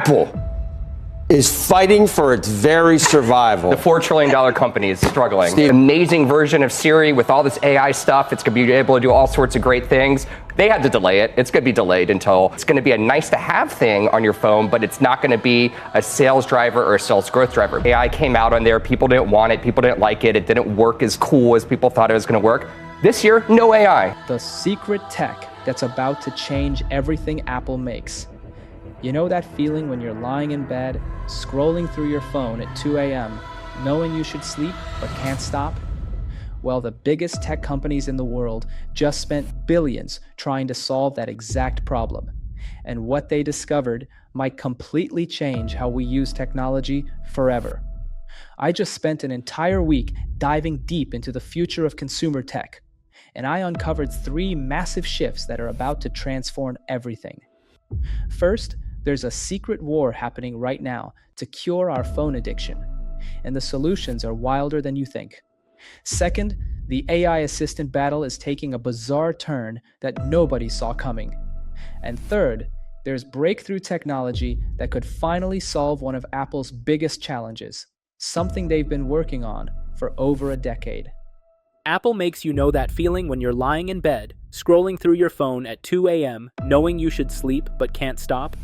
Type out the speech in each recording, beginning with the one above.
Apple is fighting for its very survival. The $4 trillion company is struggling. The amazing version of Siri with all this AI stuff, it's going to be able to do all sorts of great things. They had to delay it. It's going to be delayed until it's going to be a nice to have thing on your phone, but it's not going to be a sales driver or a sales growth driver. AI came out on there. People didn't want it. People didn't like it. It didn't work as cool as people thought it was going to work. This year, no AI. The secret tech that's about to change everything Apple makes. You know that feeling when you're lying in bed, scrolling through your phone at 2 a.m., knowing you should sleep but can't stop? Well, the biggest tech companies in the world just spent billions trying to solve that exact problem. And what they discovered might completely change how we use technology forever. I just spent an entire week diving deep into the future of consumer tech, and I uncovered 3 massive shifts that are about to transform everything. First, there's a secret war happening right now to cure our phone addiction, and the solutions are wilder than you think. Second, the AI assistant battle is taking a bizarre turn that nobody saw coming. And third, there's breakthrough technology that could finally solve one of Apple's biggest challenges, something they've been working on for over a decade. Apple makes you know that feeling when you're lying in bed, scrolling through your phone at 2 a.m., knowing you should sleep but can't stop?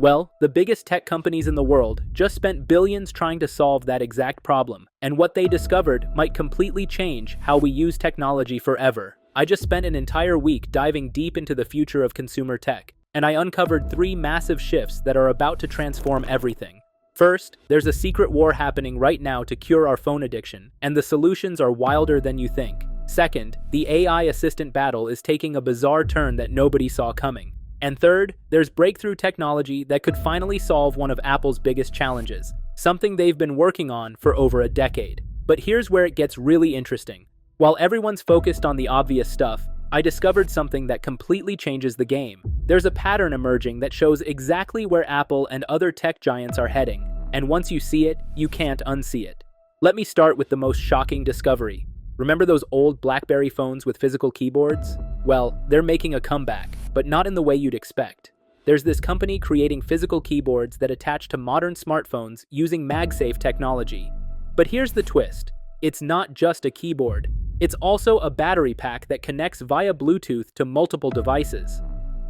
Well, the biggest tech companies in the world just spent billions trying to solve that exact problem, and what they discovered might completely change how we use technology forever. I just spent an entire week diving deep into the future of consumer tech, and I uncovered 3 massive shifts that are about to transform everything. First, there's a secret war happening right now to cure our phone addiction, and the solutions are wilder than you think. Second, the AI assistant battle is taking a bizarre turn that nobody saw coming. And third, there's breakthrough technology that could finally solve one of Apple's biggest challenges, something they've been working on for over a decade. But here's where it gets really interesting. While everyone's focused on the obvious stuff, I discovered something that completely changes the game. There's a pattern emerging that shows exactly where Apple and other tech giants are heading, and once you see it, you can't unsee it. Let me start with the most shocking discovery. Remember those old BlackBerry phones with physical keyboards? Well, they're making a comeback, but not in the way you'd expect. There's this company creating physical keyboards that attach to modern smartphones using MagSafe technology. But here's the twist. It's not just a keyboard. It's also a battery pack that connects via Bluetooth to multiple devices.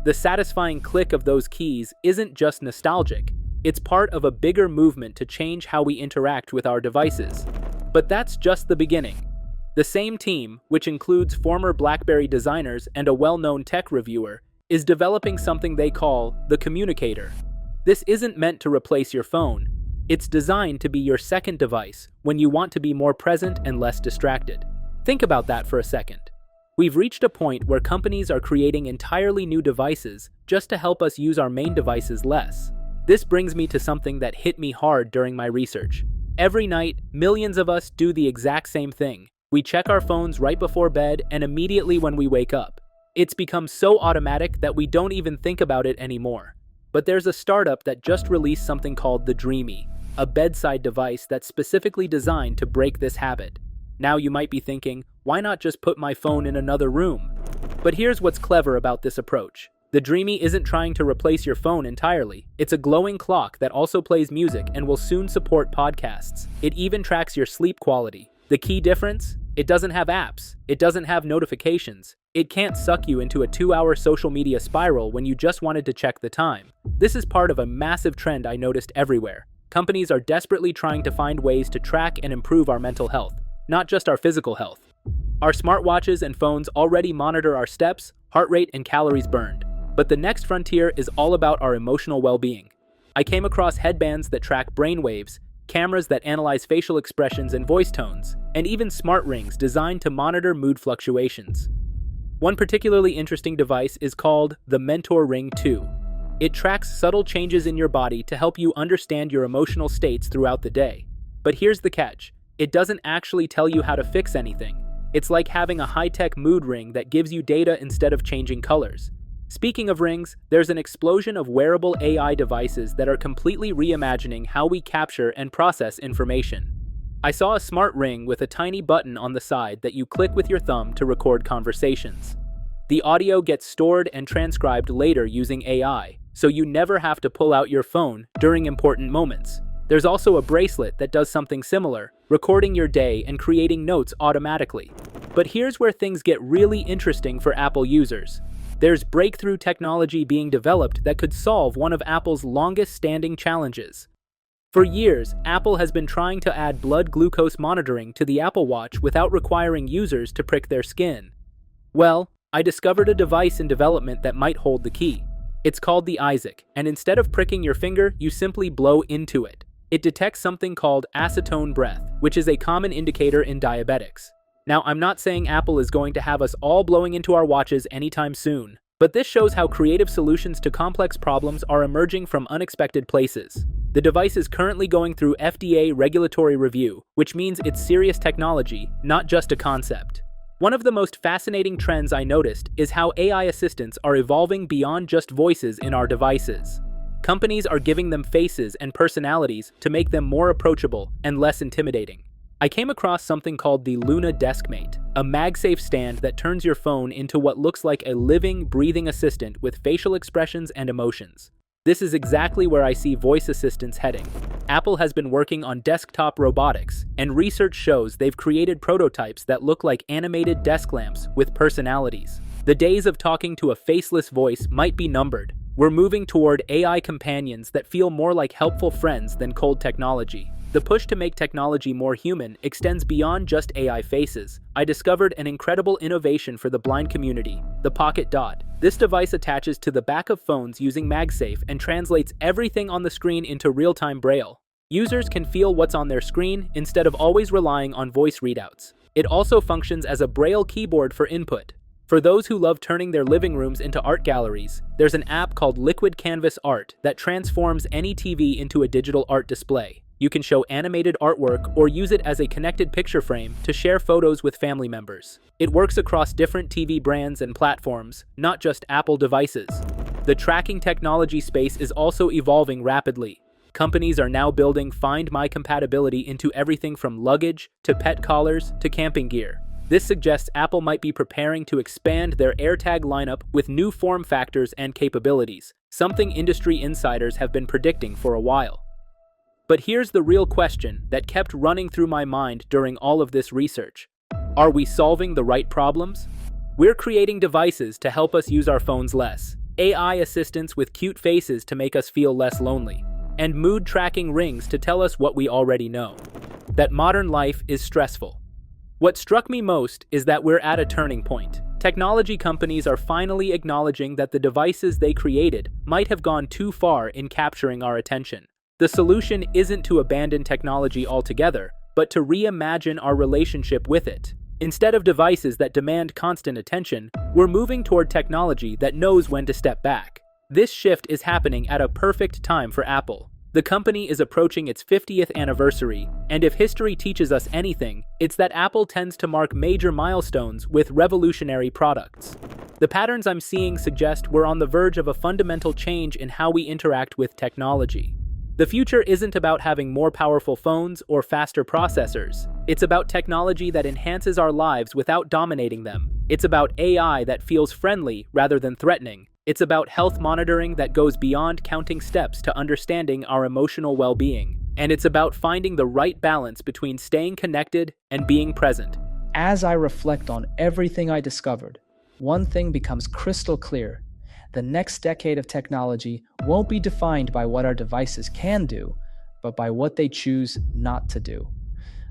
The satisfying click of those keys isn't just nostalgic. It's part of a bigger movement to change how we interact with our devices. But that's just the beginning. The same team, which includes former BlackBerry designers and a well-known tech reviewer, is developing something they call the communicator. This isn't meant to replace your phone. It's designed to be your second device when you want to be more present and less distracted. Think about that for a second. We've reached a point where companies are creating entirely new devices just to help us use our main devices less. This brings me to something that hit me hard during my research. Every night, millions of us do the exact same thing. We check our phones right before bed and immediately when we wake up. It's become so automatic that we don't even think about it anymore. But there's a startup that just released something called the Dreamy, a bedside device that's specifically designed to break this habit. Now you might be thinking, why not just put my phone in another room? But here's what's clever about this approach. The Dreamy isn't trying to replace your phone entirely. It's a glowing clock that also plays music and will soon support podcasts. It even tracks your sleep quality. The key difference? It doesn't have apps. It doesn't have notifications. It can't suck you into a 2-hour social media spiral when you just wanted to check the time. This is part of a massive trend I noticed everywhere. Companies are desperately trying to find ways to track and improve our mental health, not just our physical health. Our smartwatches and phones already monitor our steps, heart rate, and calories burned. But the next frontier is all about our emotional well-being. I came across headbands that track brainwaves, cameras that analyze facial expressions and voice tones, and even smart rings designed to monitor mood fluctuations. One particularly interesting device is called the Mentor Ring 2. It tracks subtle changes in your body to help you understand your emotional states throughout the day. But here's the catch. It doesn't actually tell you how to fix anything. It's like having a high-tech mood ring that gives you data instead of changing colors. Speaking of rings, there's an explosion of wearable AI devices that are completely reimagining how we capture and process information. I saw a smart ring with a tiny button on the side that you click with your thumb to record conversations. The audio gets stored and transcribed later using AI, so you never have to pull out your phone during important moments. There's also a bracelet that does something similar, recording your day and creating notes automatically. But here's where things get really interesting for Apple users. There's breakthrough technology being developed that could solve one of Apple's longest-standing challenges. For years, Apple has been trying to add blood glucose monitoring to the Apple Watch without requiring users to prick their skin. Well, I discovered a device in development that might hold the key. It's called the Isaac, and instead of pricking your finger, you simply blow into it. It detects something called acetone breath, which is a common indicator in diabetics. Now, I'm not saying Apple is going to have us all blowing into our watches anytime soon, but this shows how creative solutions to complex problems are emerging from unexpected places. The device is currently going through FDA regulatory review, which means it's serious technology, not just a concept. One of the most fascinating trends I noticed is how AI assistants are evolving beyond just voices in our devices. Companies are giving them faces and personalities to make them more approachable and less intimidating. I came across something called the Luna Deskmate, a MagSafe stand that turns your phone into what looks like a living, breathing assistant with facial expressions and emotions. This is exactly where I see voice assistants heading. Apple has been working on desktop robotics, and research shows they've created prototypes that look like animated desk lamps with personalities. The days of talking to a faceless voice might be numbered. We're moving toward AI companions that feel more like helpful friends than cold technology. The push to make technology more human extends beyond just AI faces. I discovered an incredible innovation for the blind community, the Pocket Dot. This device attaches to the back of phones using MagSafe and translates everything on the screen into real-time braille. Users can feel what's on their screen instead of always relying on voice readouts. It also functions as a braille keyboard for input. For those who love turning their living rooms into art galleries, there's an app called Liquid Canvas Art that transforms any TV into a digital art display. You can show animated artwork or use it as a connected picture frame to share photos with family members. It works across different TV brands and platforms, not just Apple devices. The tracking technology space is also evolving rapidly. Companies are now building Find My compatibility into everything from luggage to pet collars to camping gear. This suggests Apple might be preparing to expand their AirTag lineup with new form factors and capabilities, something industry insiders have been predicting for a while. But here's the real question that kept running through my mind during all of this research. Are we solving the right problems? We're creating devices to help us use our phones less, AI assistants with cute faces to make us feel less lonely, and mood tracking rings to tell us what we already know: that modern life is stressful. What struck me most is that we're at a turning point. Technology companies are finally acknowledging that the devices they created might have gone too far in capturing our attention. The solution isn't to abandon technology altogether, but to reimagine our relationship with it. Instead of devices that demand constant attention, we're moving toward technology that knows when to step back. This shift is happening at a perfect time for Apple. The company is approaching its 50th anniversary, and if history teaches us anything, it's that Apple tends to mark major milestones with revolutionary products. The patterns I'm seeing suggest we're on the verge of a fundamental change in how we interact with technology. The future isn't about having more powerful phones or faster processors. It's about technology that enhances our lives without dominating them. It's about AI that feels friendly rather than threatening. It's about health monitoring that goes beyond counting steps to understanding our emotional well-being. And it's about finding the right balance between staying connected and being present. As I reflect on everything I discovered, one thing becomes crystal clear. The next decade of technology won't be defined by what our devices can do, but by what they choose not to do.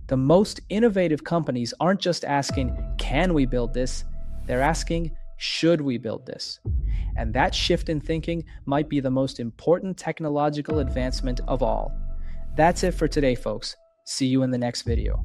The most innovative companies aren't just asking, can we build this? They're asking, should we build this? And that shift in thinking might be the most important technological advancement of all. That's it for today, folks. See you in the next video.